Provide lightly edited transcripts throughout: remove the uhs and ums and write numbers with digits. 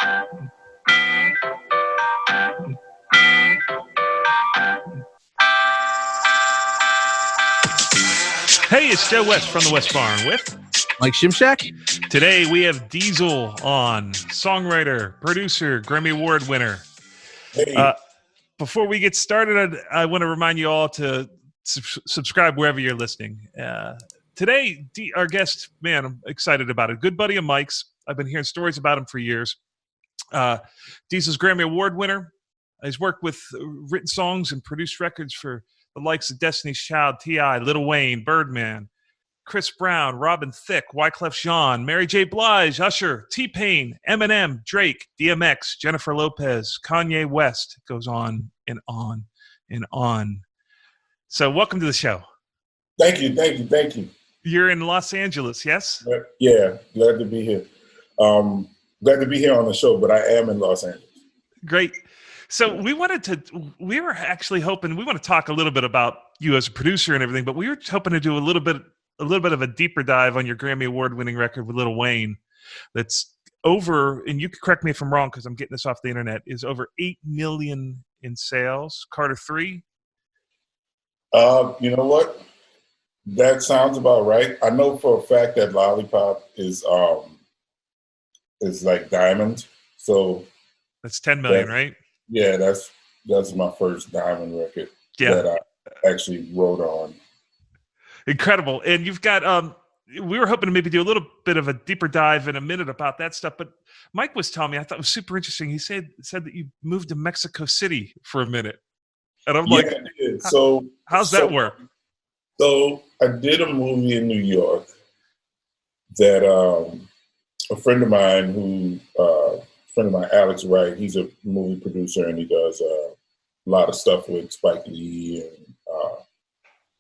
Hey, it's Joe West from the West Barn with Mike Shimshack. Today we have Deezle on, songwriter, producer, Grammy Award winner. Hey. Before we get started, I want to remind you all to subscribe wherever you're listening. Today, our guest, man, I'm excited about it. Good buddy of Mike's. I've been hearing stories about him for years. Deezle's Grammy Award winner. He's worked with written songs and produced records for the likes of Destiny's Child, T.I., Lil Wayne, Birdman, Chris Brown, Robin Thicke, Wyclef Jean, Mary J. Blige, Usher, T-Pain, Eminem, Drake, DMX, Jennifer Lopez, Kanye West. It goes on and on and on. So welcome to the show. Thank you. You're in Los Angeles, yes? Yeah, glad to be here. Glad to be here on the show, but I am in Los Angeles. Great. So we were actually hoping, we want to talk a little bit about you as a producer and everything, but we were hoping to do a little bit of a deeper dive on your Grammy Award-winning record with Lil Wayne. That's over, and you can correct me if I'm wrong because I'm getting this off the internet, is over 8 million in sales. Carter 3? You know what? That sounds about right. I know for a fact that Lollipop is like Diamond. So that's 10 million, right? Yeah, that's my first Diamond record that I actually wrote on. Incredible. And you've got we were hoping to maybe do a little bit of a deeper dive in a minute about that stuff, but Mike was telling me, I thought it was super interesting. He said that you moved to Mexico City for a minute. And I'm like, how's that work? So I did a movie in New York that a friend of mine Alex Wright, he's a movie producer and he does a lot of stuff with Spike Lee, and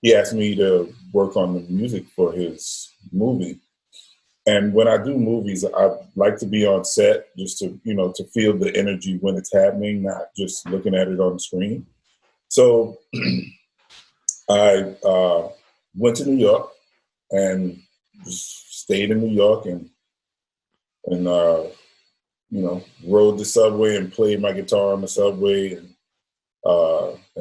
he asked me to work on the music for his movie. And when I do movies, I like to be on set just to, to feel the energy when it's happening, not just looking at it on the screen. So I went to New York and just stayed in New York and rode the subway and played my guitar on the subway and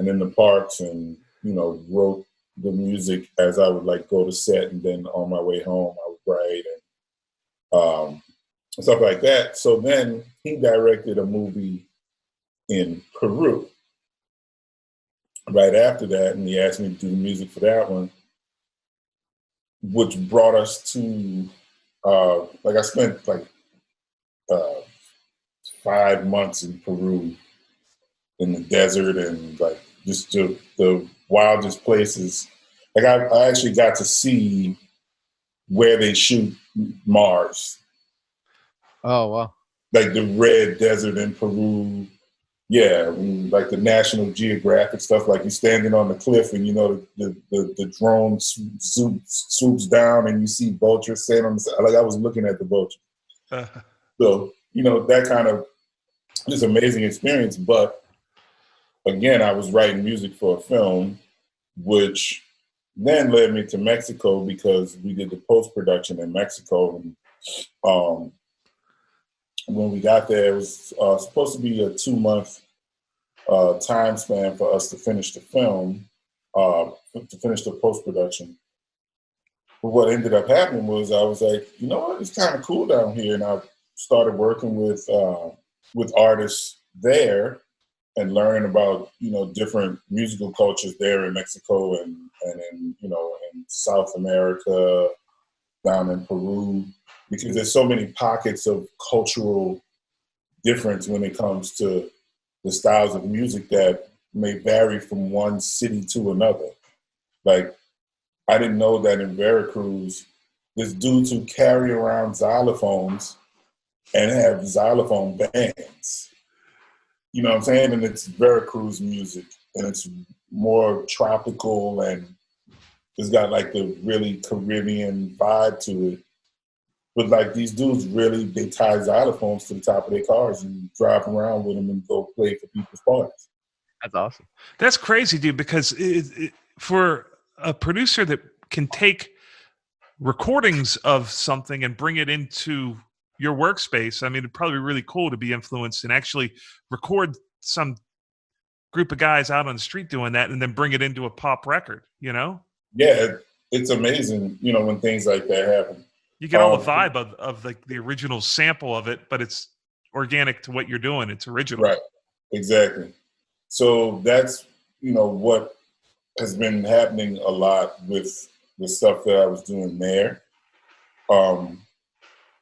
in the parks, and wrote the music as I would go to set, and then on my way home I would write and stuff like that. So then he directed a movie in Peru right after that, and he asked me to do the music for that one, which brought us to I spent 5 months in Peru in the desert and just the wildest places. I actually got to see where they shoot Mars. Oh, wow. The red desert in Peru. Yeah, the National Geographic stuff, you're standing on the cliff and the drone swoops down and you see vultures standing on the side. I was looking at the vultures. So, that kind of is an amazing experience. But again, I was writing music for a film, which then led me to Mexico because we did the post-production in Mexico. And when we got there, it was supposed to be a 2-month time span for us to finish the film, to finish the post-production. But what ended up happening was I was like, you know what, it's kind of cool down here. And I started working with artists there and learning about, different musical cultures there in Mexico and in, in South America, down in Peru, because there's so many pockets of cultural difference when it comes to the styles of music that may vary from one city to another. I didn't know that in Veracruz, there's dudes who carry around xylophones and have xylophone bands. You know what I'm saying? And it's Veracruz music, and it's more tropical, and it's got the really Caribbean vibe to it. But these dudes really, they tie xylophones to the top of their cars and drive around with them and go play for people's parties. That's awesome. That's crazy, dude, because for a producer that can take recordings of something and bring it into your workspace, I mean, it'd probably be really cool to be influenced and actually record some group of guys out on the street doing that and then bring it into a pop record, you know? Yeah, it's amazing, you know, when things like that happen. You get all the vibe of like the original sample of it, but it's organic to what you're doing. It's original. Right, exactly. So that's, you know, what has been happening a lot with the stuff that I was doing there.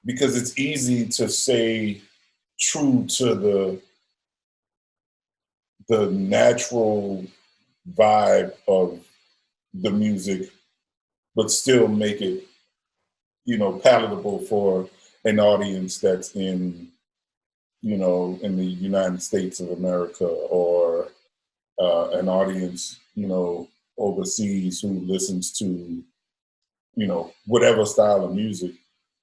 Because it's easy to stay true to the natural vibe of the music, but still make it, you know, palatable for an audience that's in, you know, in the United States of America, or an audience, you know, overseas who listens to, you know, whatever style of music,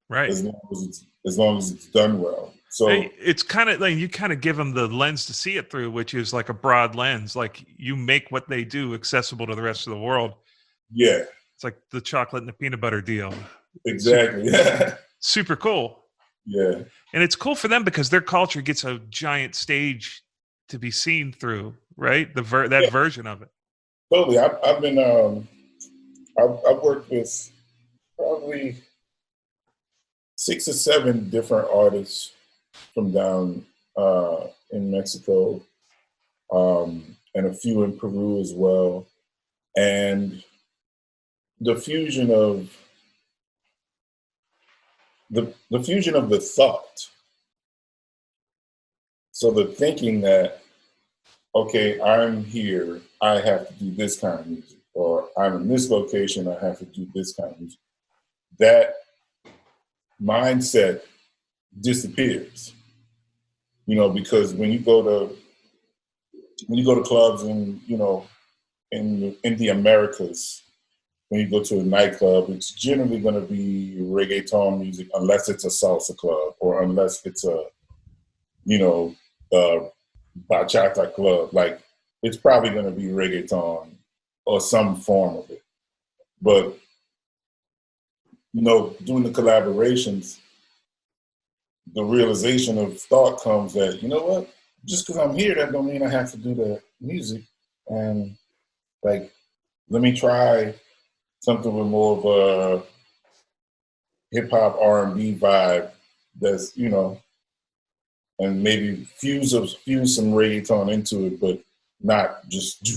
right? As long as it's done well. So it's kind of like you kind of give them the lens to see it through, which is like a broad lens. Like you make what they do accessible to the rest of the world. Yeah, it's like the chocolate and the peanut butter deal. Exactly. Super cool. Yeah, and it's cool for them because their culture gets a giant stage to be seen through, right? That version of it. Totally. I've been I've worked with probably 6 or 7 different artists from down in Mexico, and a few in Peru as well. And the fusion of the thought. So the thinking that, okay, I'm here, I have to do this kind of music, or I'm in this location, I have to do this kind of music. That mindset disappears, you know, because when you go to clubs and, you know, in the Americas, when you go to a nightclub, it's generally going to be reggaeton music, unless it's a salsa club, or unless it's a, you know, bachata club. Like, it's probably going to be reggaeton or some form of it. But, you know, doing the collaborations, the realization of thought comes that, you know what, just because I'm here, that don't mean I have to do the music. And like, let me try something with more of a hip hop R&B vibe that's, you know, and maybe fuse some reggaeton into it, but not just do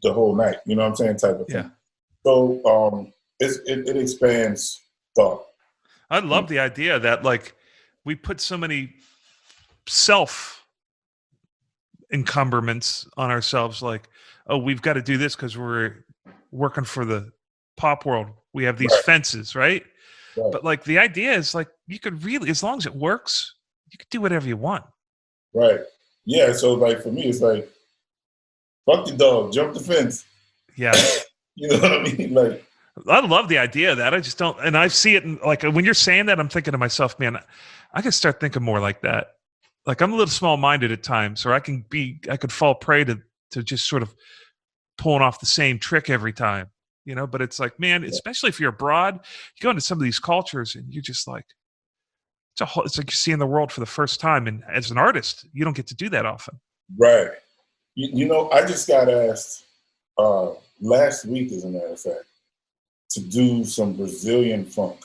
the whole night, you know what I'm saying, type of thing. Yeah. So it expands thought. I love the idea that, like, we put so many self encumberments on ourselves, like, oh, we've got to do this because we're working for the pop world. We have these fences, right? But like, the idea is like, you could really, as long as it works, you could do whatever you want. Right. Yeah. So like, for me, it's like, fuck the dog, jump the fence. Yeah. You know what I mean? Like, I love the idea of that. I just don't, and I see it in, like, when you're saying that, I'm thinking to myself, man, I could start thinking more like that. Like, I'm a little small-minded at times, or I could fall prey to just sort of pulling off the same trick every time, you know. But it's like, man, especially if you're abroad, you go into some of these cultures and you're just like, it's like you're seeing the world for the first time. And as an artist, you don't get to do that often. Right. You know, I just got asked last week, as a matter of fact, to do some Brazilian funk.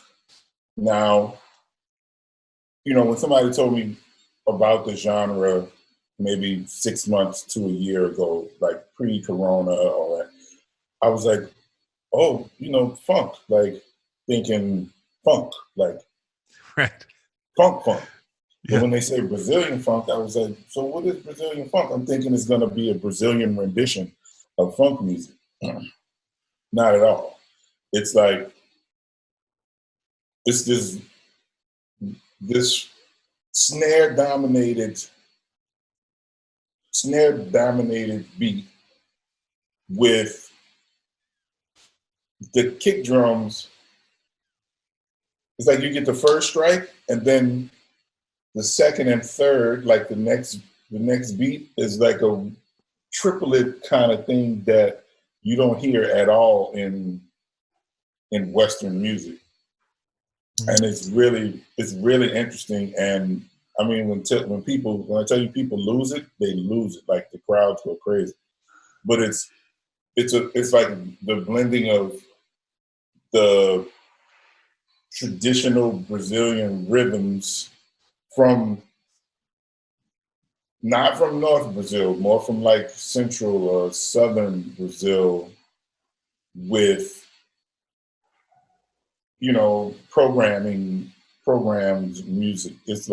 Now, you know, when somebody told me about the genre maybe 6 months to a year ago, like pre-corona, all that, I was like, oh, you know, funk, like thinking funk, like funk. Yeah. But when they say Brazilian funk, I was like, so what is Brazilian funk? I'm thinking it's going to be a Brazilian rendition of funk music. Not at all. It's like, it's this snare dominated beat with the kick drums. It's like you get the first strike, and then the second and third, like the next beat is like a triplet kind of thing that you don't hear at all in Western music. and it's really interesting. And I mean, when I tell you people lose it, they lose it. Like the crowds go crazy. But it's like the blending of the traditional Brazilian rhythms from not from North Brazil, more from like central or southern Brazil with, you know, programs, music. It's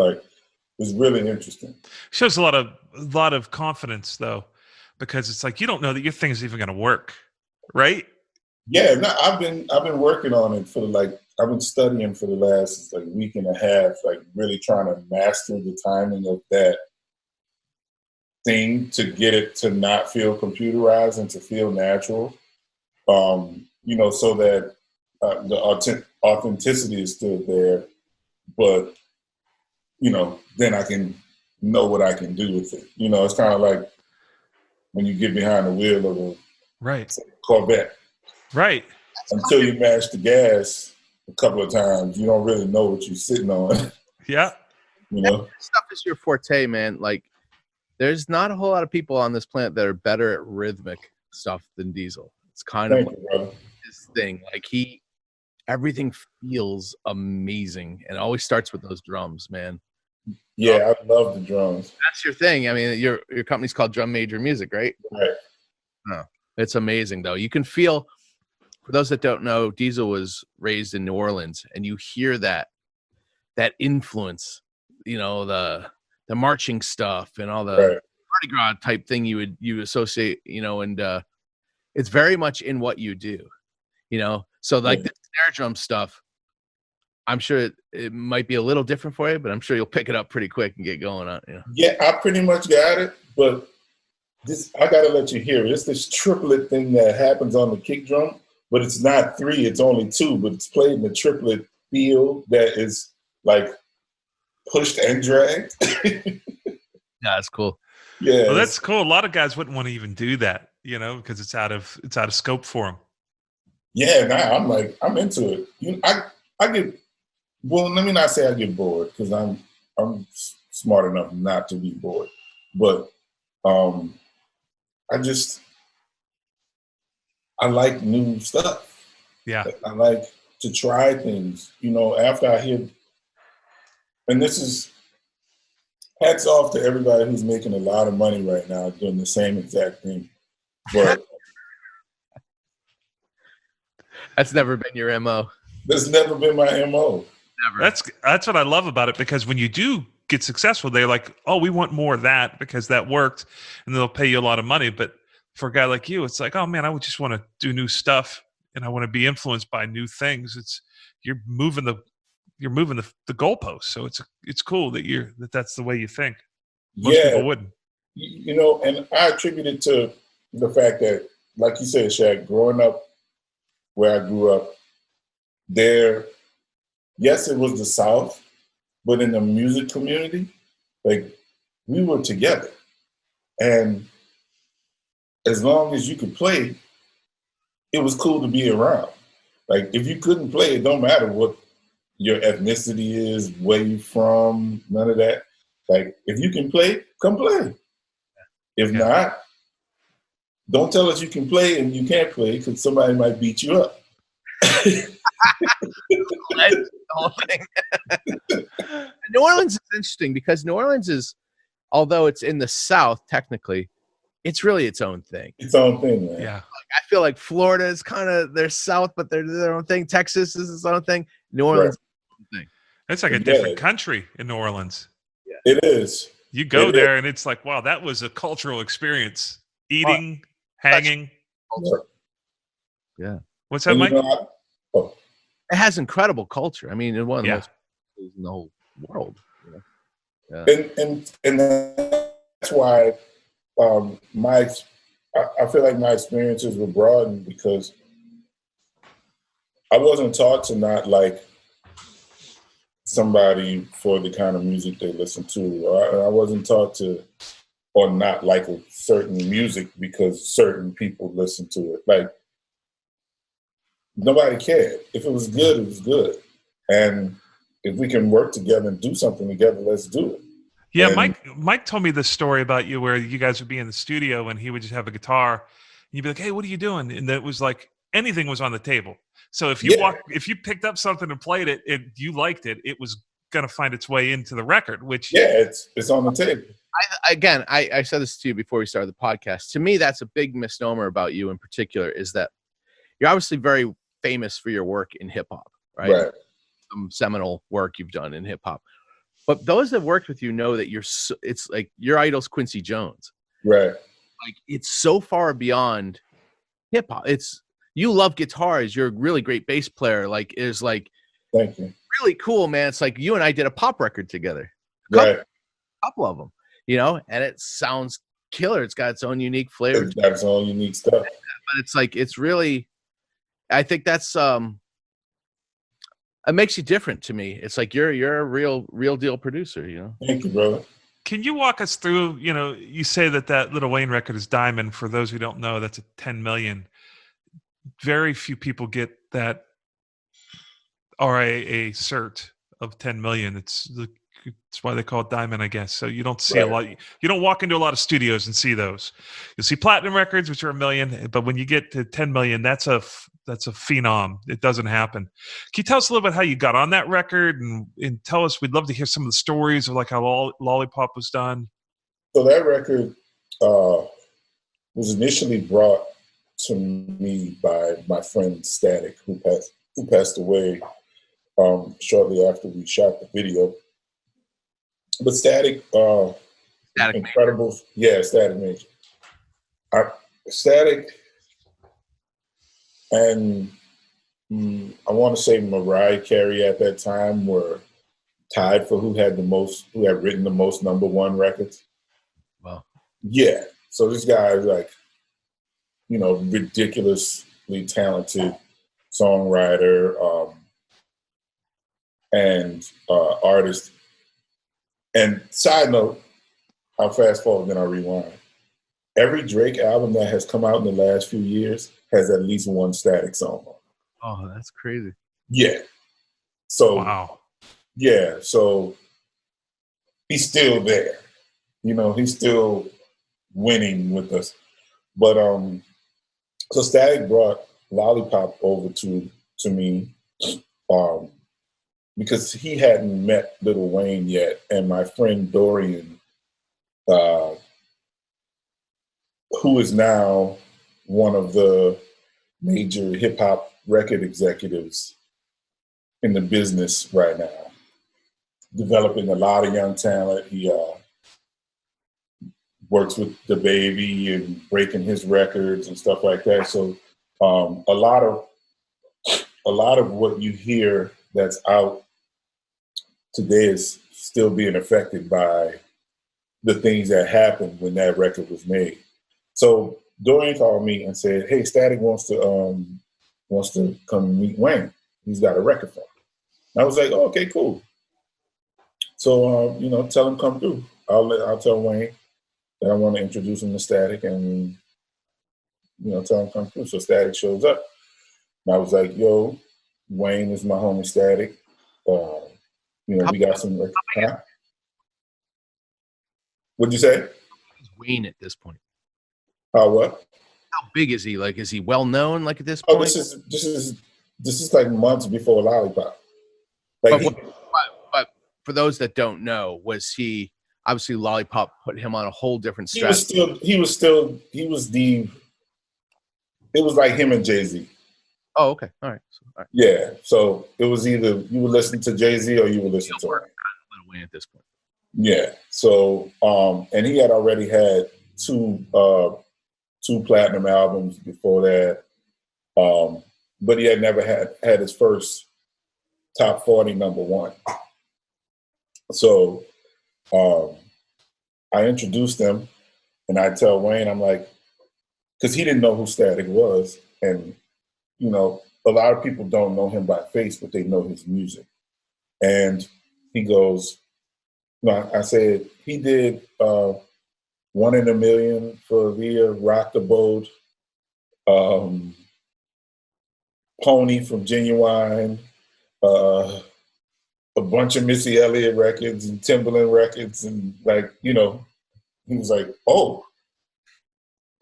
really interesting. Shows a lot of confidence though, because it's like you don't know that your thing's even going to work, right? Yeah, no, I've been working on it I've been studying for the last like week and a half, like really trying to master the timing of that thing to get it to not feel computerized and to feel natural. You know, so that the authenticity is still there, but you know, then I can know what I can do with it. You know, it's kind of like when you get behind the wheel of a Corvette. Right. Until you mash the gas a couple of times, you don't really know what you're sitting on. Yeah. You know? That stuff is your forte, man. Like, there's not a whole lot of people on this planet that are better at rhythmic stuff than Deezle. It's kind of his thing. Like, everything feels amazing, and it always starts with those drums, man. Yeah, I love the drums. That's your thing. I mean, your company's called Drum Major Music, right? Right. Oh, it's amazing, though. You can feel, for those that don't know, Deezle was raised in New Orleans, and you hear that influence, you know, the marching stuff and all the Mardi Gras type thing you associate, you know, and it's very much in what you do, you know. So like the snare drum stuff, I'm sure it might be a little different for you, but I'm sure you'll pick it up pretty quick and get going on. You know? Yeah, I pretty much got it, but I gotta let you hear it. It's this triplet thing that happens on the kick drum, but it's not 3, it's only 2, but it's played in the triplet feel that is like pushed and dragged. Yeah, that's cool. Yeah, well, that's cool. A lot of guys wouldn't want to even do that, you know, because it's out of scope for them. Yeah, I'm into it. You know, I get, well, let me not say I get bored, because I'm smart enough not to be bored, but I like new stuff. Yeah, I like to try things. You know, after I hear, and this is hats off to everybody who's making a lot of money right now doing the same exact thing, but that's never been your MO. that's never been my MO. Never. That's what I love about it, because when you do get successful, they're like, oh, we want more of that because that worked, and they'll pay you a lot of money. But for a guy like you, it's like, oh man, I would just want to do new stuff, and I want to be influenced by new things. You're moving the goalposts, so it's cool that that's the way you think. Most people wouldn't. You know, and I attribute it to the fact that, like you said, Shaq, growing up where I grew up, yes, it was the South, but in the music community, like, we were together. And as long as you could play, it was cool to be around. Like, if you couldn't play, it don't matter what your ethnicity is, where you from, none of that. Like, if you can play, come play. If not, don't tell us you can play and you can't play, because somebody might beat you up. The whole thing. New Orleans is interesting because New Orleans is, although it's in the South technically, it's really its own thing. Its own thing, man. Yeah. I feel like Florida is kind of their South, but they're their own thing. Texas is its own thing. New Orleans is its own thing. It's like a different country in New Orleans. Yeah. It is. You go there and it's like, wow, that was a cultural experience. Eating, hanging. Yeah. What's that, Mike? It has incredible culture. I mean, it's one of the most in the whole world. You know? Yeah. And that's why I feel like my experiences were broadened, because I wasn't taught to not like somebody for the kind of music they listen to. I wasn't taught to or not like a certain music because certain people listen to it. Like, nobody cared. If it was good, it was good. And if we can work together and do something together, let's do it. Yeah, And Mike told me this story about you where you guys would be in the studio and he would just have a guitar and you'd be like, "Hey, what are you doing?" And it was like anything was on the table. So if you yeah, if you picked up something and played it, you liked it, it was gonna find its way into the record, which yeah, it's on the table. I said this to you before we started the podcast. To me, that's a big misnomer about you in particular, is that you're obviously very famous for your work in hip hop, right? Some seminal work you've done in hip hop. But those that worked with you know that it's like your idol's Quincy Jones. Right. Like, it's so far beyond hip hop. You love guitars. You're a really great bass player. Like, is like, thank you. Really cool, man. It's like you and I did a pop record together. Right. Couple of them, and it sounds killer. It's got its own unique flavor. It's got its own unique stuff. But it's like, it's really, I think that's it makes you different to me. It's like you're a real deal producer, Thank you, brother. Can you walk us through, you say that Lil Wayne record is Diamond. For those who don't know, that's a 10 million. Very few people get that RIAA cert of 10 million. It's why they call it Diamond, I guess. So you don't see a lot. You don't walk into a lot of studios and see those. You'll see platinum records, which are $1 million, but when you get to 10 million, that's a phenom. It doesn't happen. Can you tell us a little bit how you got on that record, and tell us? We'd love to hear some of the stories of like how Lollipop was done. So that record was initially brought to me by my friend Static, who passed away shortly after we shot the video. But Static, incredible, Major. Yeah, Static Major. Static, and I want to say Mariah Carey at that time were tied for who had written the most #1 records. Wow. Yeah. So this guy is like, ridiculously talented songwriter and artist. And side note, I'll fast forward, then I'll rewind. Every Drake album that has come out in the last few years has at least one Static song on it. Oh, that's crazy. Yeah. So, wow. Yeah. So he's still there. He's still winning with us. But so Static brought Lollipop over to me because he hadn't met Lil Wayne yet, and my friend Dorian, who is now one of the major hip hop record executives in the business right now, developing a lot of young talent. He works with the baby and breaking his records and stuff like that. So a lot of what you hear that's out today is still being affected by the things that happened when that record was made. So Dorian called me and said, "Hey, Static wants to come meet Wayne. He's got a record for him." And I was like, "Oh, okay, cool." So tell him come through. I'll tell Wayne that I want to introduce him to Static, and tell him come through. So Static shows up, and I was like, "Yo, Wayne is my homie Static. We got some." Huh? What'd you say? He's Wayne at this point. What? How big is he? Like, is he well known? Like at this point? Oh, this is like months before Lollipop. But for those that don't know, was he obviously Lollipop put him on a whole different strategy? It was like him and Jay-Z. Oh, okay. All right. Yeah. So it was either you would listen to Jay-Z or you would listen to Lil Wayne at this point. Yeah. So and he had already had two platinum albums before that. But he had never had his first top 40 #1. So I introduced him, and I tell Wayne, I'm like, because he didn't know who Static was, and a lot of people don't know him by face, but they know his music. And he goes, I said he did One in a Million for Leah, Rock the Boat, Pony from Genuine, a bunch of Missy Elliott records and Timberland records, and like, you know, he was like, "Oh,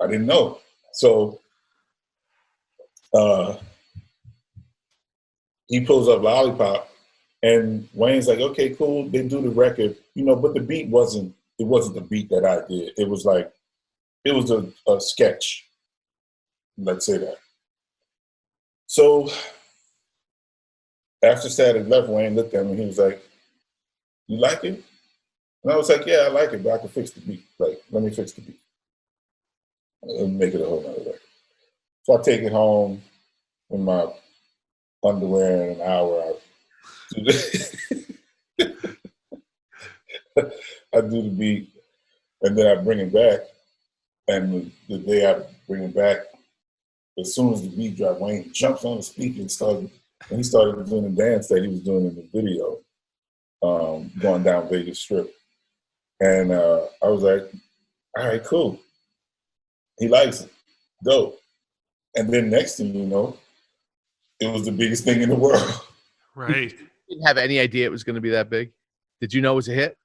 I didn't know." So he pulls up Lollipop, and Wayne's like, "Okay, cool." They do the record, you know, but the beat wasn't. It wasn't the beat that I did. It was like, it was a sketch. Let's say that. So after Saturday left, Wayne looked at me. He was like, "You like it?" And I was like, "Yeah, I like it, but I can fix the beat. Like, let me fix the beat and make it a whole nother record." So I take it home in my underwear in an hour. I do the beat, and then I bring it back. And the day I bring it back, as soon as the beat dropped, Wayne jumps on the speaker and he started doing the dance that he was doing in the video, going down Vegas Strip. And I was like, "All right, cool. He likes it. Dope." And then next thing you know, it was the biggest thing in the world. Right. You didn't have any idea it was going to be that big? Did you know it was a hit?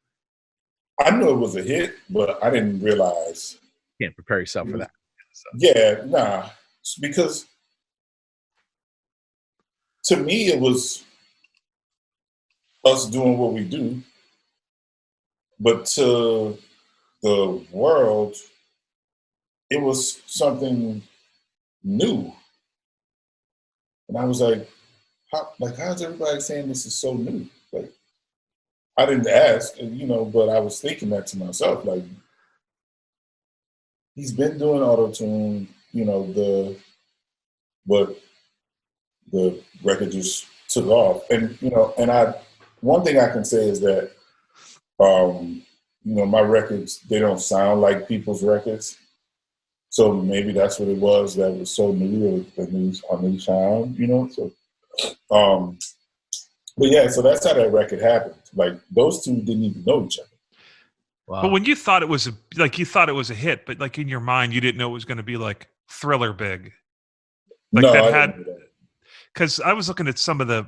I knew it was a hit, but I didn't realize. Can't prepare yourself for that. So. Yeah, nah. Because to me, it was us doing what we do. But to the world, it was something new. And I was like, how's everybody saying this is so new? Like, I didn't ask, you know, but I was thinking that to myself, like, he's been doing auto-tune, you know, but the record just took off. And, you know, one thing I can say is that, you know, my records, they don't sound like people's records. So maybe that's what it was that was so new, a new sound, you know? So, but yeah, so that's how that record happened. Like, those two didn't even know each other. Wow. But when you thought it was you thought it was a hit, but like in your mind, you didn't know it was going to be like Thriller big. Like no, that had, because I was looking at some of the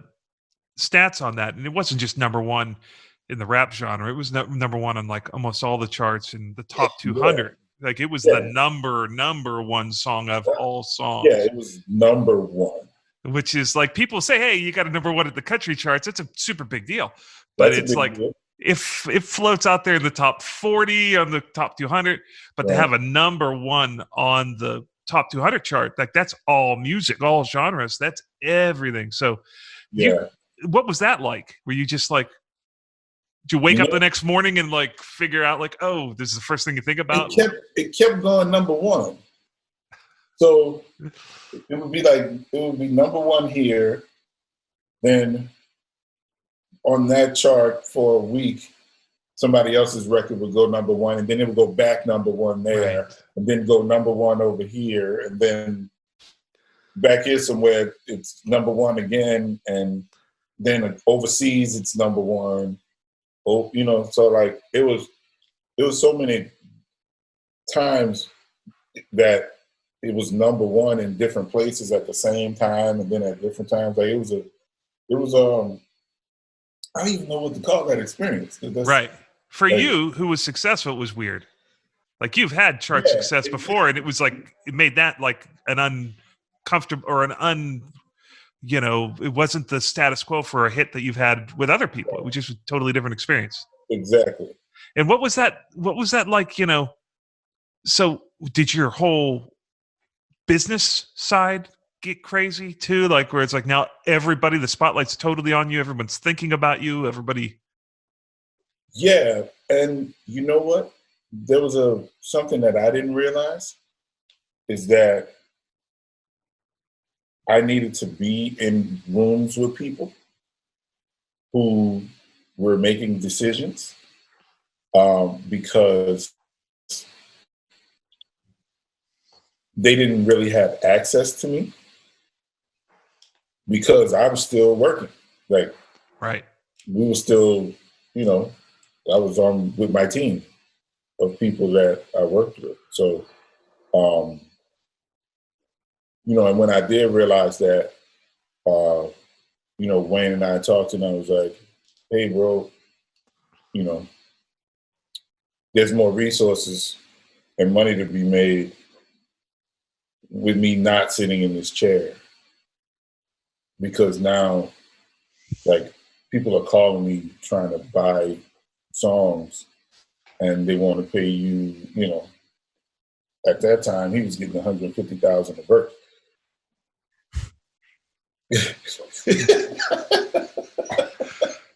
stats on that, and it wasn't just number one in the rap genre. It was number one on like almost all the charts in the top 200. Yeah. Like it was the number one song of all songs. Yeah, it was number one. Which is like, people say, "Hey, you got a number one at the country charts." It's a super big deal. But it's like, if it floats out there in the top 40 on the top 200, but to have a number one on the top 200 chart, like that's all music, all genres, that's everything. So what was that like? Were you just like, did you wake up the next morning and like figure out like, oh, this is the first thing you think about? It kept going number one. So it would be number one here. Then on that chart for a week, somebody else's record would go number one, and then it would go back number one there, and then go number one over here, and then back here somewhere it's number one again, and then overseas it's number one. Oh, you know, so like it was so many times that it was number one in different places at the same time, and then at different times. Like it was I don't even know what to call that experience. Right. For you, who was successful, it was weird. Like you've had chart success before, and it was like, it made that like an uncomfortable or you know, it wasn't the status quo for a hit that you've had with other people. It was just a totally different experience. Exactly. And what was that like, you know? So did your whole business side get crazy too? Like where it's like now everybody, the spotlight's totally on you. Everyone's thinking about you. Everybody. Yeah. And you know what? There was something that I didn't realize is that I needed to be in rooms with people who were making decisions because they didn't really have access to me because I was still working. Like, we were still, you know, I was on with my team of people that I worked with. So, you know, and when I did realize that, you know, Wayne and I talked, and I was like, hey, bro, you know, there's more resources and money to be made with me not sitting in this chair. Because now, like, people are calling me trying to buy songs and they want to pay you, you know, at that time he was getting $150,000 a verse.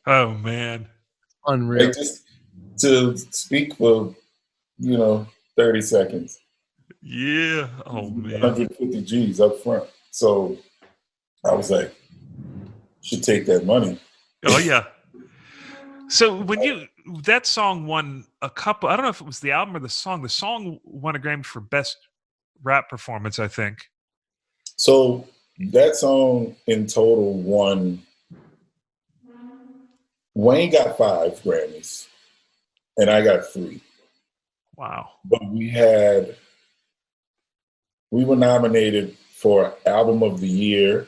Oh man. Unreal. Like, just to speak for, you know, 30 seconds. Yeah. Oh man. 150 G's up front. So I was like, should take that money. Oh yeah. So when that song won a couple, I don't know if it was the album or the song won a Grammy for best rap performance, I think. So that song in total won. Wayne got 5 Grammys and I got 3. Wow. But we were nominated for Album of the Year,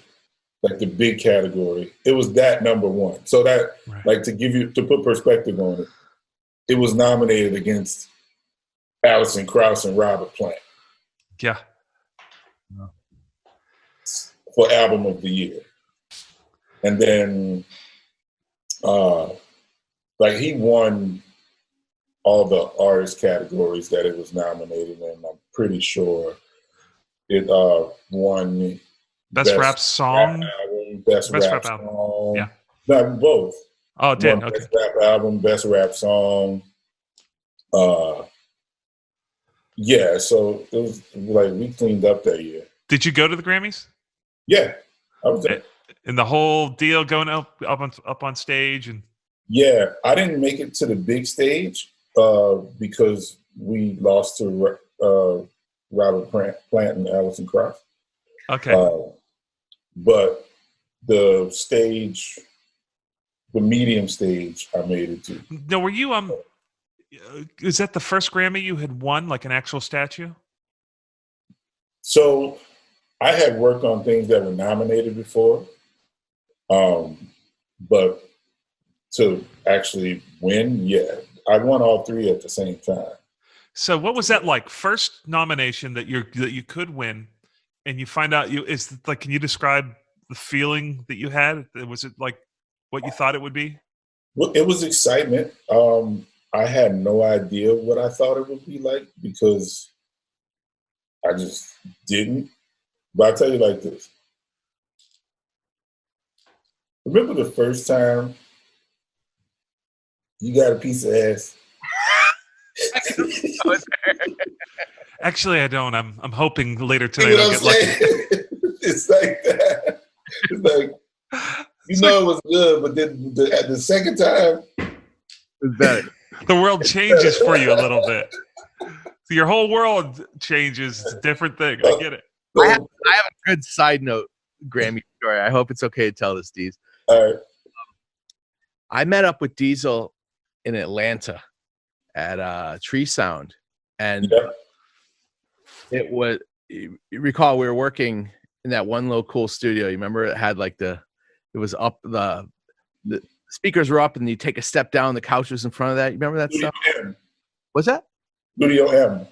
like the big category. It was that number 1. So that, right. Like, to put perspective on it, it was nominated against Alison Krauss and Robert Plant. Yeah. For Album of the Year. And then, like, he won all the artist categories that it was nominated in. I'm pretty sure it won best rap song, rap album, best rap album. song. Yeah, no, both. Oh, it did. Won Okay. Best rap album, best rap song. Yeah, so it was like we cleaned up that year. Did you go to the Grammys? Yeah, I was there. And the whole deal going up on stage and. Yeah, I didn't make it to the big stage because we lost to Robert Plant and Alison Krauss. Okay. But the stage, the medium stage, I made it to. No, were you is that the first Grammy you had won, like an actual statue? So I had worked on things that were nominated before, but to actually win, yeah, I won all 3 at the same time. So what was that like? First nomination that you could win, and you find out can you describe the feeling that you had? Was it like what you thought it would be? Well, it was excitement. I had no idea what I thought it would be like because I just didn't. But I'll tell you like this. Remember the first time you got a piece of ass? Actually, I don't. I'm hoping later tonight I'll get lucky. It's like that. It's like it was good, but then the second time, it's better. The world changes for you a little bit. So your whole world changes. It's a different thing. I get it. I have a good side note Grammy story. I hope it's okay to tell this, Deez. All right. I met up with Deezle in Atlanta at Tree Sound, and it was. You recall we were working in that one little cool studio. You remember it had like it was up the speakers were up, and you take a step down. The couch was in front of that. You remember that Studio stuff? M. What's that? Studio M.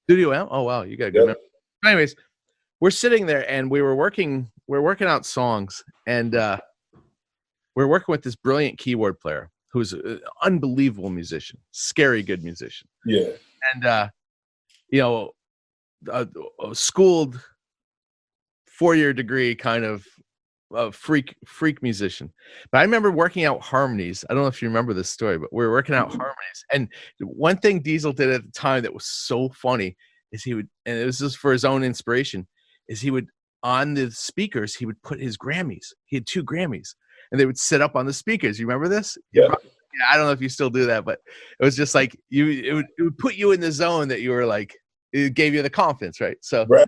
Studio M. Oh wow, you got a good memory. Anyways, we're sitting there and we're working out songs, and we're working with this brilliant keyboard player who's an unbelievable musician, scary good musician. Yeah. And a schooled 4-year degree kind of freak musician. But I remember working out harmonies. I don't know if you remember this story, but we were working out harmonies. And one thing Deezle did at the time that was so funny is he would, and it was just for his own inspiration, is he would, on the speakers, he would put his Grammys. He had 2 Grammys, and they would sit up on the speakers. You remember this? Yeah. I don't know if you still do that, but it was just like it would put you in the zone that you were like, it gave you the confidence, right? So, right.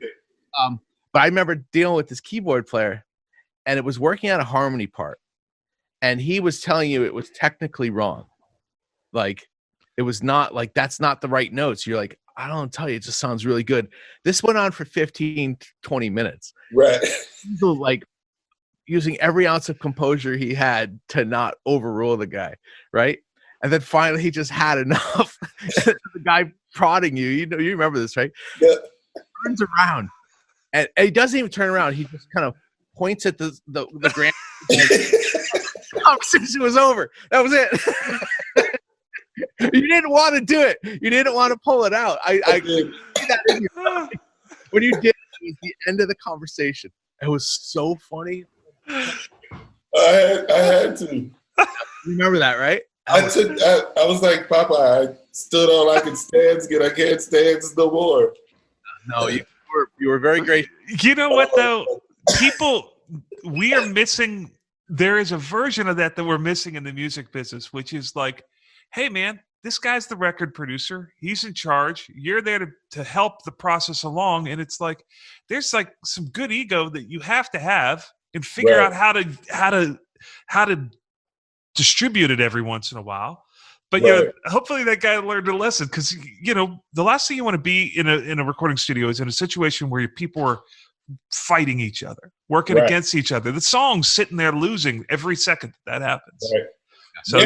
But I remember dealing with this keyboard player, and it was working on a harmony part, and he was telling you it was technically wrong. Like, it was not like, that's not the right notes. You're like, I don't tell you, it just sounds really good. This went on for 15, 20 minutes. Right. So like, using every ounce of composure he had to not overrule the guy, right? And then finally he just had enough. The guy prodding you, you remember this, right? Yeah. Turns around, and he doesn't even turn around. He just kind of points at the Grammy. Conversation was over. That was it. You didn't want to do it. You didn't want to pull it out. I see that in you. When you did, it was the end of the conversation. It was so funny. I had to. You remember that, right? I was like, Papa, I stood all I could stand. I can't stand no more. No, you were very great. You know what though? People, we are missing. There is a version of that we're missing in the music business, which is like, hey man, this guy's the record producer. He's in charge. You're there to help the process along. And it's like, there's like some good ego that you have to have and figure out how to distribute it every once in a while. But you know, hopefully that guy learned a lesson, because you know the last thing you want to be in a recording studio is in a situation where people are fighting each other, working against each other. The song's sitting there losing every second that happens. Right. So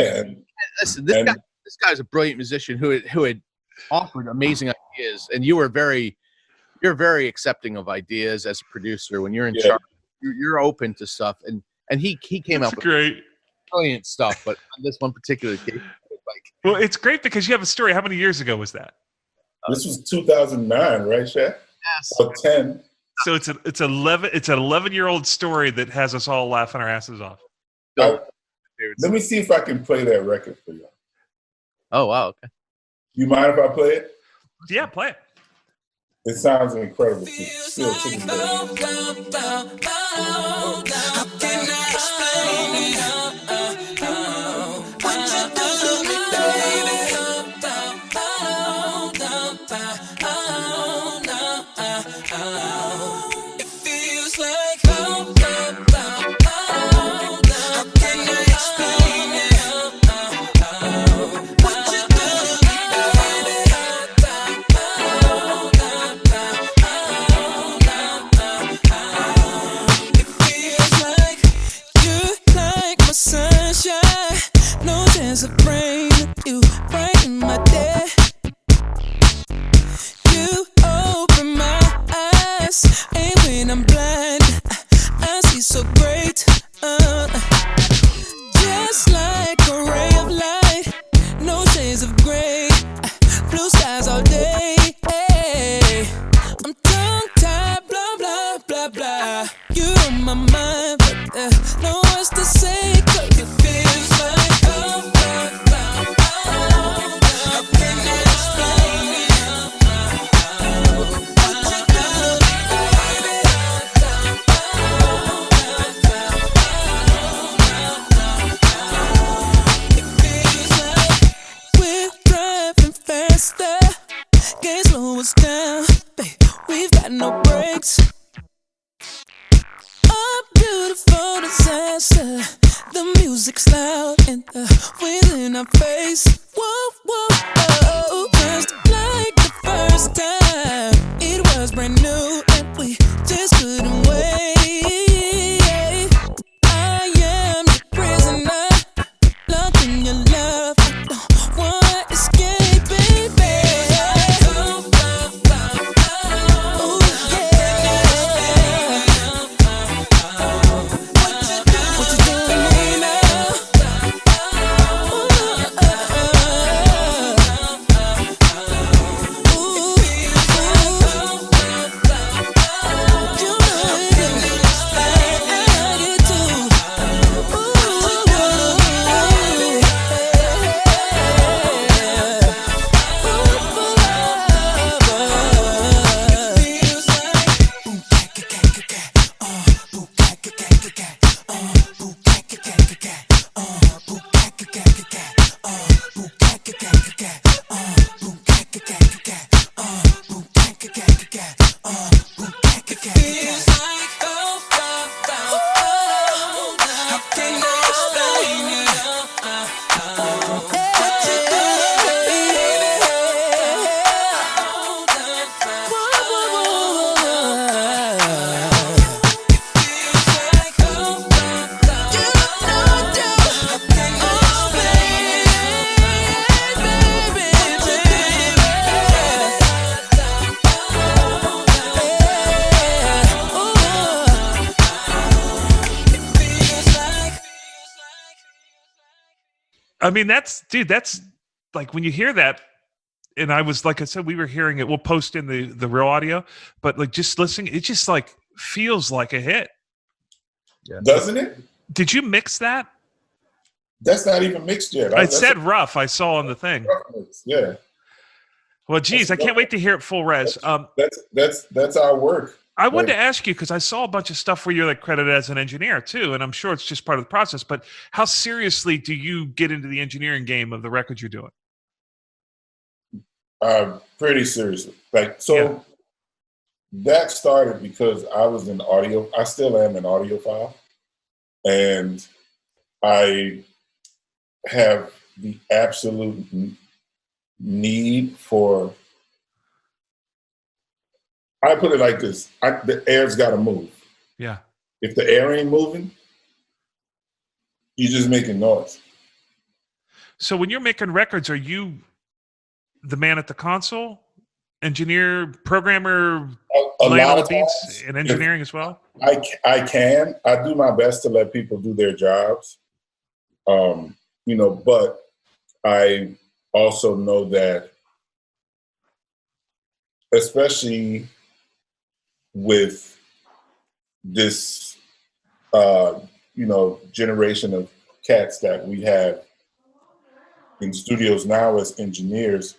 listen, this guy's a brilliant musician who had offered amazing ideas, and you're very accepting of ideas as a producer. When you're in charge, you're open to stuff, and he came up with great, brilliant stuff. But on this one particular case, well, it's great because you have a story. How many years ago was that? This was 2009, right, Shaq? Yes. Or 10. So it's an 11-year-old story that has us all laughing our asses off. Let me see if I can play that record for you. Oh wow, okay. You mind if I play it? Yeah, play it. It sounds incredible. I mean, that's like when you hear that, and I was, like I said, we were hearing it. We'll post in the real audio, but like just listening, it just like feels like a hit. Yeah. Doesn't it? Did you mix that? That's not even mixed yet. It said rough. I saw on the thing. Yeah. Well, geez, I can't wait to hear it full res. That's our work. I wanted to ask you, because I saw a bunch of stuff where you're like credited as an engineer too, and I'm sure it's just part of the process. But how seriously do you get into the engineering game of the records you're doing? Pretty seriously. That started because I was in audio. I still am an audiophile, and I have the absolute need for. I put it like this: the air's got to move. Yeah. If the air ain't moving, you're just making noise. So when you're making records, are you the man at the console, engineer, programmer, laying all the beats, and engineering as well? I do my best to let people do their jobs, but I also know that, especially with this, generation of cats that we have in studios now as engineers,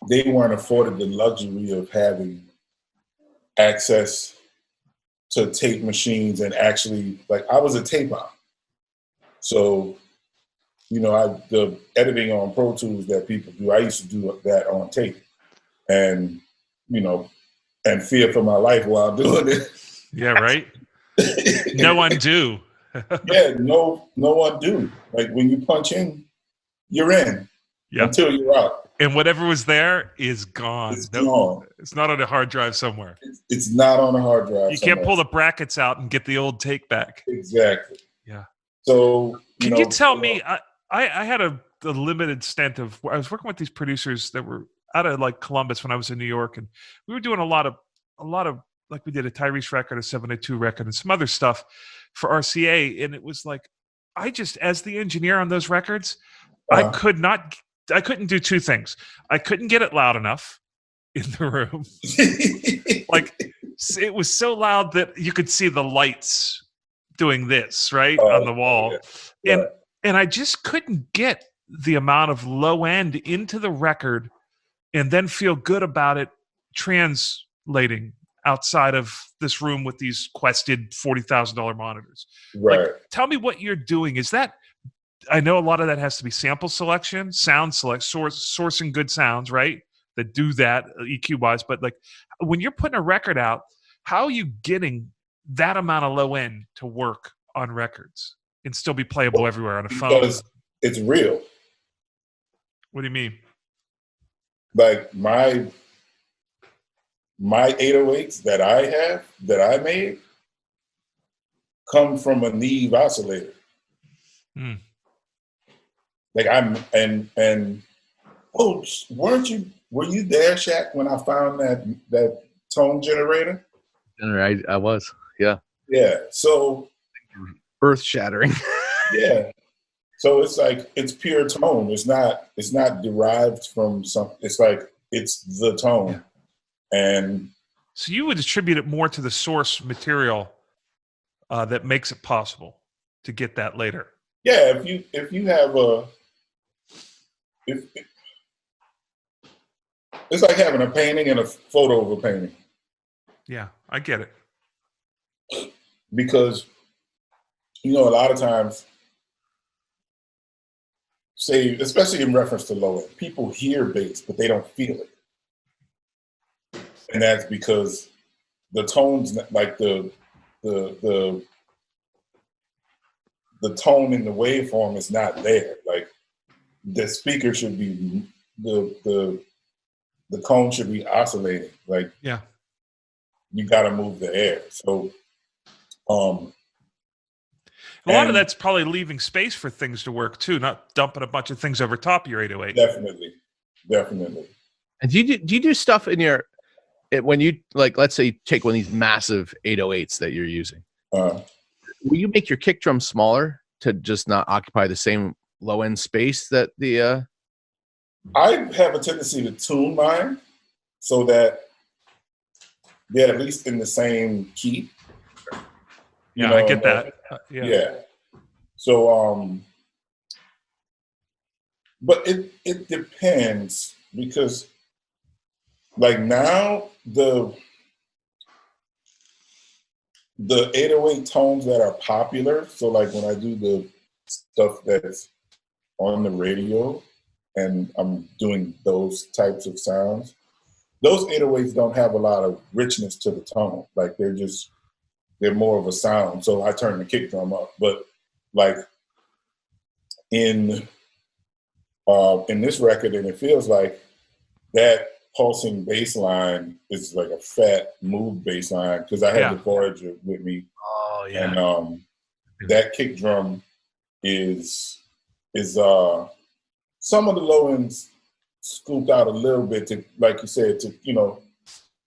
they weren't afforded the luxury of having access to tape machines and actually, like, I was a tape op. So, the editing on Pro Tools that people do, I used to do that on tape. And, and fear for my life while doing it. Yeah, right? No undo. Yeah, no undo. Like, when you punch in, you're in until you're out. And whatever was there is gone. It's gone. It's not on a hard drive somewhere. It's not on a hard drive. You can't pull the brackets out and get the old take back. Exactly. Yeah. So, can you tell me, I had a limited stint of, I was working with these producers that were out of like Columbus when I was in New York, and we were doing a lot of like, we did a Tyrese record, a 702 record, and some other stuff for RCA. And it was like, I just, as the engineer on those records, I couldn't do two things. I couldn't get it loud enough in the room. Like, it was so loud that you could see the lights doing this, right, on the wall. Yeah. And I just couldn't get the amount of low end into the record and then feel good about it translating outside of this room with these quested $40,000 monitors. Right. Like, tell me what you're doing. Is that, I know a lot of that has to be sample selection, sound select, sourcing good sounds, right? That do that EQ wise. But like, when you're putting a record out, how are you getting that amount of low end to work on records and still be playable everywhere on a phone? Because it's real. What do you mean? Like, my 808s that I made come from a Neve oscillator. Hmm. Like, were you there, Shaq, when I found that tone generator? I was, yeah. Yeah. So earth shattering. Yeah. So it's like, it's pure tone. It's not derived from some, it's like, it's the tone. Yeah. And so you would attribute it more to the source material that makes it possible to get that later. Yeah. If you have it's like having a painting and a photo of a painting. Yeah, I get it. Because, a lot of times, say, especially in reference to low end, people hear bass, but they don't feel it. And that's because the tones, like the tone in the waveform is not there. Like, the speaker should be, the cone should be oscillating. Like, yeah, you got to move the air. So, a lot of that's probably leaving space for things to work too, not dumping a bunch of things over top of your 808. Definitely. And do you do stuff in your, when you, like, let's say you take one of these massive 808s that you're using, will you make your kick drum smaller to just not occupy the same low end space that the I have a tendency to tune mine so that they're at least in the same key. Yeah, I get that. Yeah. So, but it depends, because like now the 808 tones that are popular. So like when I do the stuff that's on the radio and I'm doing those types of sounds, those 808s don't have a lot of richness to the tone. Like they're more of a sound. So I turn the kick drum up. But like in this record, and it feels like that pulsing bass line is like a fat move bass line, because I had the Voyager with me. Oh yeah. And that kick drum is some of the low ends scooped out a little bit to, like you said, to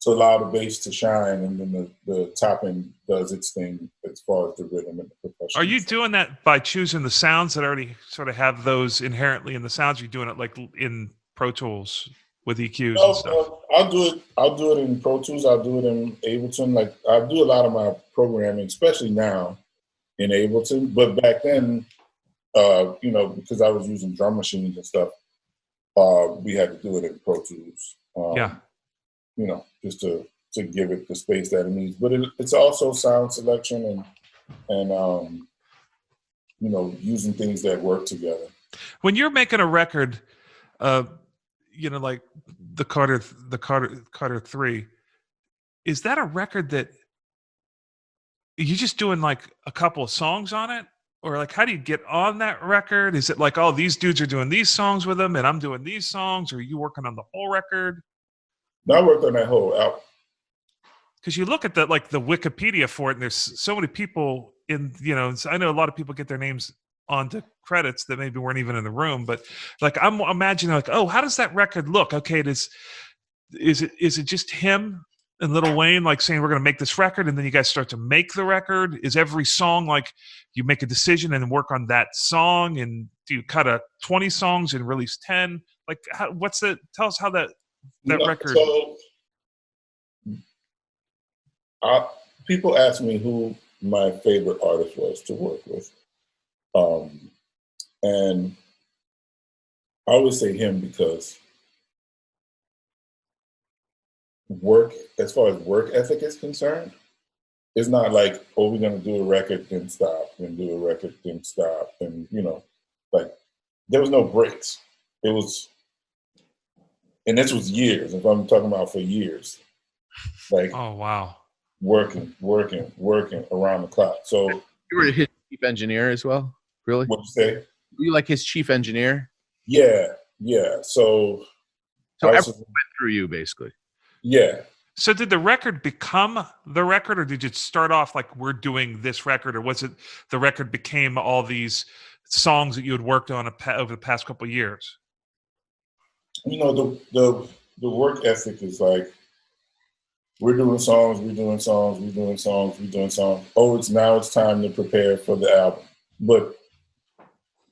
to allow the bass to shine, and then the top end does its thing as far as the rhythm and the percussion. Are you doing that by choosing the sounds that already sort of have those inherently in the sounds? Or are you doing it like in Pro Tools with EQs and stuff? I'll do it in Pro Tools. I'll do it in Ableton. Like I do a lot of my programming, especially now, in Ableton. But back then, because I was using drum machines and stuff, we had to do it in Pro Tools. Just to give it the space that it needs. But it's also sound selection and using things that work together. When you're making a record, like the Carter 3, is that a record that you just doing like a couple of songs on it? Or like, how do you get on that record? Is it like, oh, these dudes are doing these songs with them and I'm doing these songs? Or are you working on the whole record? No, I worked on that whole album. Because you look at the Wikipedia for it, and there's so many people in, I know a lot of people get their names onto credits that maybe weren't even in the room, but like I'm imagining like, oh, how does that record look? Okay, is it just him and Lil Wayne like saying we're going to make this record, and then you guys start to make the record? Is every song like you make a decision and work on that song, and do you cut 20 songs and release 10? Like, tell us how that record. So people ask me who my favorite artist was to work with, and I always say him, because as far as work ethic is concerned, it's not like, oh, we're going to do a record, then stop, then do a record, then stop. And, like there was no breaks. It was, and this was years, if I'm talking about for years, like, oh, wow. Working around the clock. So you were his chief engineer as well? Really? What'd you say? Were you like his chief engineer? Yeah. So everyone went through you, basically. Yeah. So did the record become the record, or did it start off like we're doing this record, or was it the record became all these songs that you had worked on over the past couple of years? The work ethic is like, we're doing songs. Oh, it's time to prepare for the album. But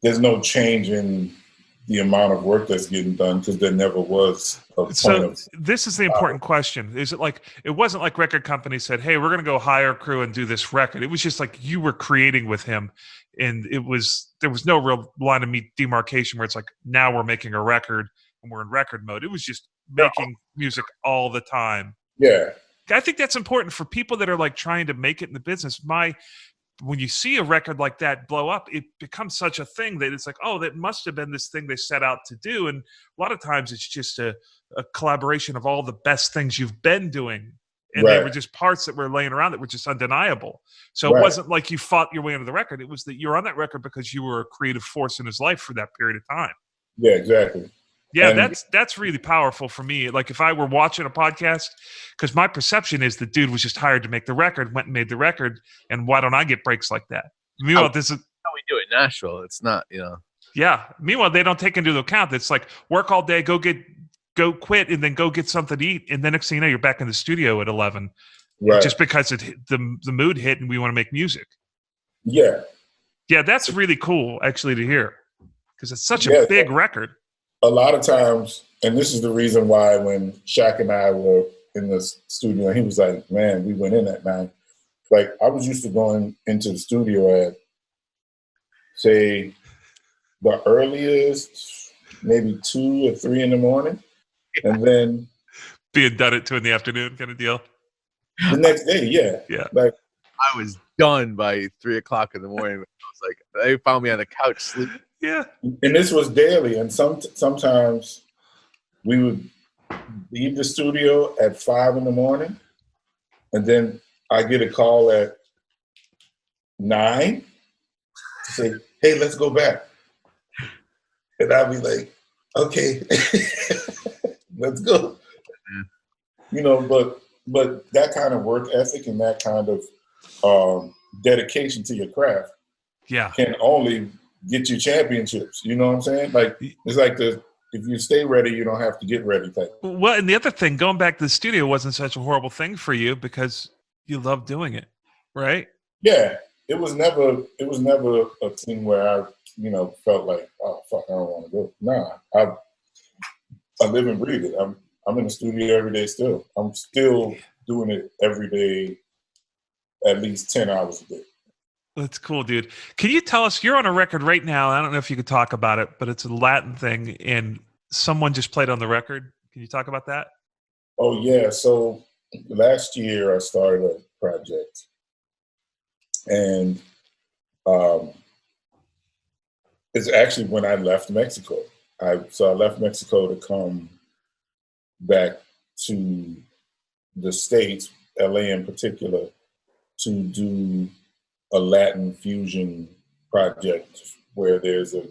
there's no change in the amount of work that's getting done, because there never was a point. So this is the important question. Is it like, it wasn't like record companies said, hey, we're going to go hire a crew and do this record. It was just like you were creating with him, and there was no real line of demarcation where it's like, now we're making a record and we're in record mode. It was just making music all the time. Yeah. I think that's important for people that are like trying to make it in the business. When you see a record like that blow up, it becomes such a thing that it's like, oh, that must have been this thing they set out to do. And a lot of times it's just a collaboration of all the best things you've been doing. And they were just parts that were laying around that were just undeniable. So it wasn't like you fought your way into the record. It was that you're on that record because you were a creative force in his life for that period of time. Yeah, exactly. Yeah, that's really powerful for me. Like if I were watching a podcast, because my perception is the dude was just hired to make the record, went and made the record, and why don't I get breaks like that? Meanwhile, this is how we do it in Nashville. It's not, Yeah. Meanwhile, they don't take into account it's like work all day, go quit, and then go get something to eat, and then next thing you know, you're back in the studio at 11, just because the mood hit and we want to make music. Yeah. Yeah, that's really cool actually to hear. because it's such a big record. A lot of times, and this is the reason why when Shaq and I were in the studio, he was like, man, we went in at 9. Like, I was used to going into the studio at, say, the earliest, maybe 2 or 3 in the morning. And then being done at 2 in the afternoon kind of deal. The next day, yeah. Yeah. Like, I was done by 3 o'clock in the morning. I was like, they found me on the couch sleeping. Yeah. And this was daily. And sometimes we would leave the studio at 5 in the morning. And then I get a call at 9 to say, hey, let's go back. And I'll be like, okay, let's go. You know, but that kind of work ethic and that kind of dedication to your craft can only get you championships. You know what I'm saying? Like, it's like if you stay ready, you don't have to get ready type. Well, and the other thing, going back to the studio wasn't such a horrible thing for you because you love doing it, right? Yeah. It was never a thing where I, you know, felt like, oh, fuck, I don't want to go. Nah, I live and breathe it. I'm in the studio every day still. I'm still doing it every day, at least 10 hours a day. That's cool, dude. Can you tell us, you're on a record right now, I don't know if you could talk about it, but it's a Latin thing, and someone just played on the record. Can you talk about that? Oh, yeah. So last year I started a project, and it's actually when I left Mexico. I left Mexico to come back to the States, LA in particular, to do a Latin fusion project where there's a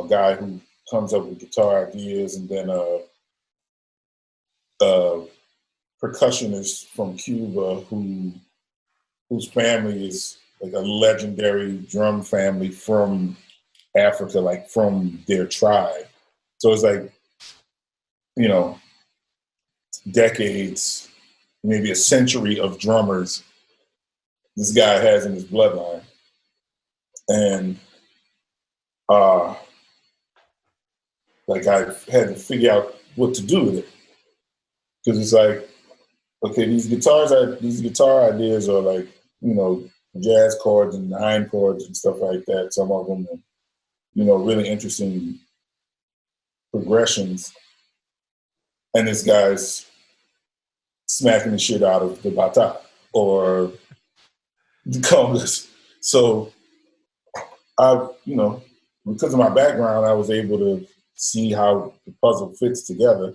guy who comes up with guitar ideas, and then a percussionist from Cuba whose family is like a legendary drum family from Africa, like from their tribe. So it's like, you know, decades, maybe a century of drummers this guy has in his bloodline. And like I had to figure out what to do with it. Because it's like, okay, these guitar ideas are like, you know, jazz chords and 9 chords and stuff like that. Some of them are, you know, really interesting progressions. And this guy's smacking the shit out of the bata or the congas. So I, you know, because of my background, I was able to see how the puzzle fits together.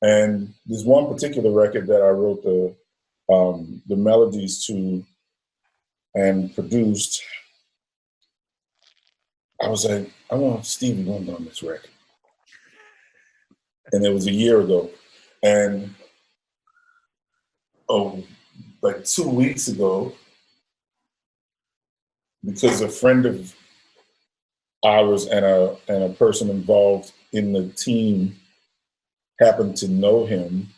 And there's one particular record that I wrote the melodies to and produced. I was like, I want Stevie Wonder on this record. And it was a year ago. And like 2 weeks ago, because a friend of ours and a person involved in the team happened to know him,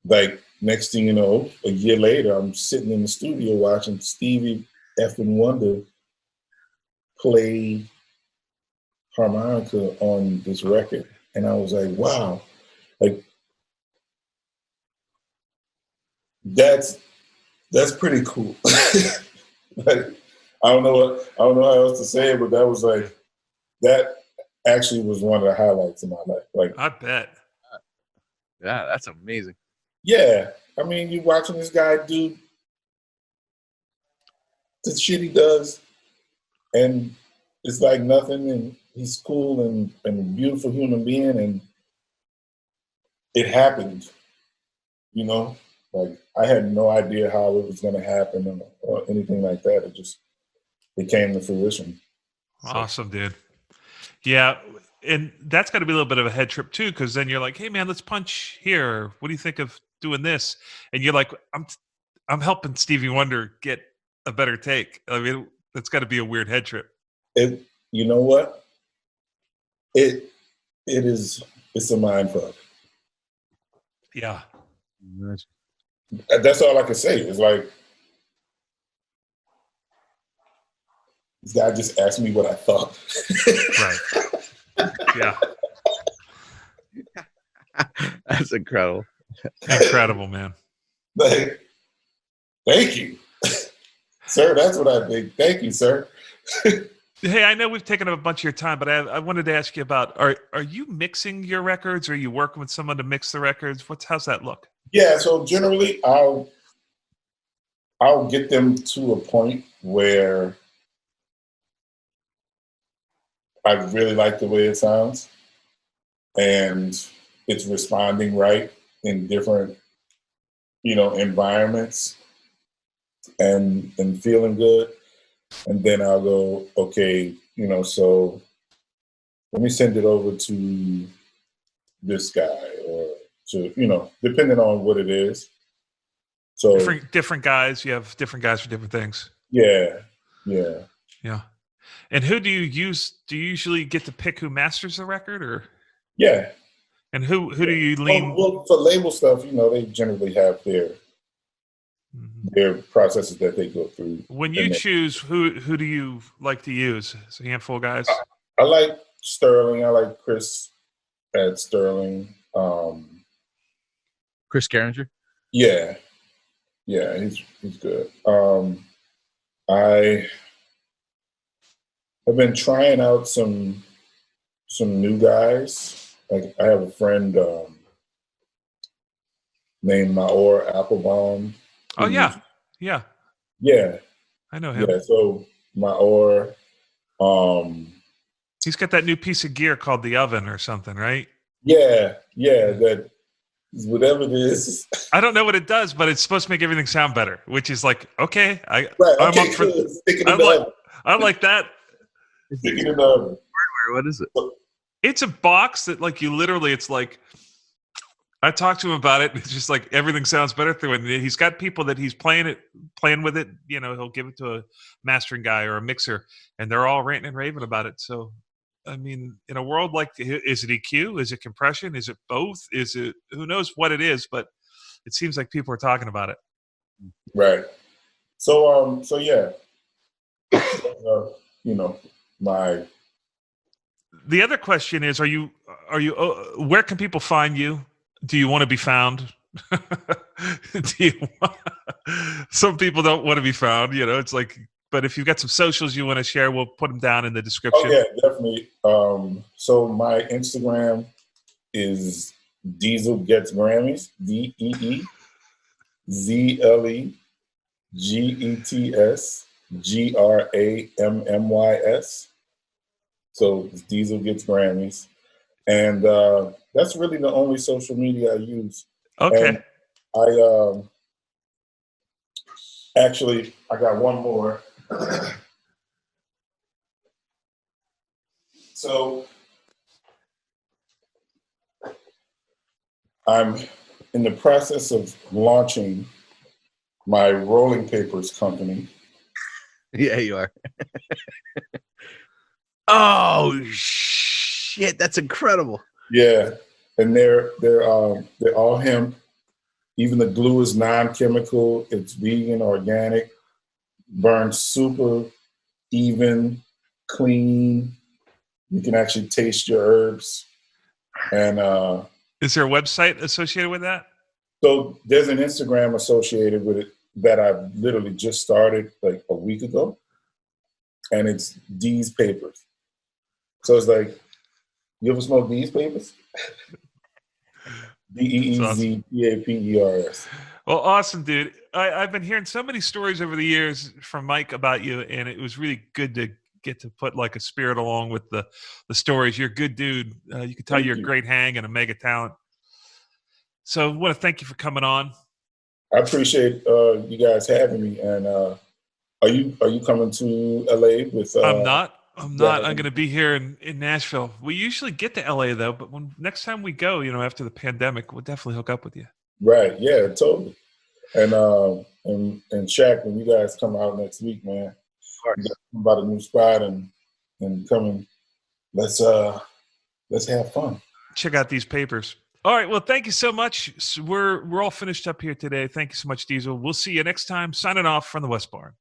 like next thing you know, a year later, I'm sitting in the studio watching Stevie effing Wonder play harmonica on this record. And I was like, wow, like that's pretty cool. Like, I don't know how else to say it, but that was like, that actually was one of the highlights of my life. Like, I bet. Yeah, that's amazing. Yeah, I mean, you're watching this guy do the shit he does, and it's like nothing, and he's cool and a beautiful human being, and it happened, you know? Like, I had no idea how it was going to happen or anything like that. It came to fruition. Awesome, dude. Yeah, and that's got to be a little bit of a head trip too, because then you're like, "Hey, man, let's punch here. What do you think of doing this?" And you're like, "I'm helping Stevie Wonder get a better take." I mean, that's got to be a weird head trip. You know what? It's a mind fuck. Yeah. That's all I can say. It's like, this guy just asked me what I thought. Right. Yeah. That's incredible. Incredible, man. Like, thank you. Sir, that's what I think. Thank you, sir. Hey, I know we've taken up a bunch of your time, but I wanted to ask you about, are you mixing your records? Or are you working with someone to mix the records? How's that look? Yeah, so generally I'll get them to a point where I really like the way it sounds and it's responding right in different, environments and feeling good. And then I'll go, okay, so let me send it over to this guy or to, depending on what it is. So different guys. You have different guys for different things. Yeah. Yeah. And who do you use? Do you usually get to pick who masters the record, or? Yeah. And who do you lean? Well, for label stuff, they generally have their processes that they go through. When you choose, who do you like to use? It's a handful of guys. I like Sterling. I like Chris at Sterling. Chris Geringer? Yeah, he's good. I have been trying out some new guys. Like I have a friend named Maor Applebaum. Oh yeah. I know him. Yeah, so Maor, he's got that new piece of gear called the Oven or something, right? Yeah, that whatever it is. I don't know what it does, but it's supposed to make everything sound better, which is like, okay, I'm up for I like that. Sticking in the What is it? It's a box that like you literally, it's like, I talked to him about it. It's just like everything sounds better through it. He's got people that he's playing with it. He'll give it to a mastering guy or a mixer, and they're all ranting and raving about it. So, I mean, in a world like, is it EQ? Is it compression? Is it both? Is it, who knows what it is? But it seems like people are talking about it. Right. So yeah. The other question is, are you? Where can people find you? Do you want to be found? Some people don't want to be found, it's like, but if you've got some socials you want to share, we'll put them down in the description. Oh yeah, definitely. So my Instagram is Deezle Gets Grammys, DeezeGetsGrammys. So it's Deezle Gets Grammys. And that's really the only social media I use. Okay. And I actually got one more. So I'm in the process of launching my rolling papers company. Yeah, you are. Oh shit, that's incredible. Yeah, and they're all hemp. Even the glue is non-chemical. It's vegan, organic, burns super even, clean. You can actually taste your herbs. And is there a website associated with that? So there's an Instagram associated with it that I've literally just started like a week ago, and it's Deez Papers. So it's like, you ever smoke Deez Papers? DeezPapers. Well, awesome, dude. I've been hearing so many stories over the years from Mike about you, and it was really good to get to put like a spirit along with the stories. You're a good dude. You can tell you're a great hang and a mega talent. So I want to thank you for coming on. I appreciate you guys having me. And are you coming to LA with? I'm not. I'm going to be here in Nashville. We usually get to LA though, but next time we go, after the pandemic, we'll definitely hook up with you. Right. Yeah, totally. And Shaq, when you guys come out next week, man, about a new spot and come let's have fun. Check out these papers. All right. Well, thank you so much. So we're all finished up here today. Thank you so much, Deezle. We'll see you next time. Signing off from the West Barn.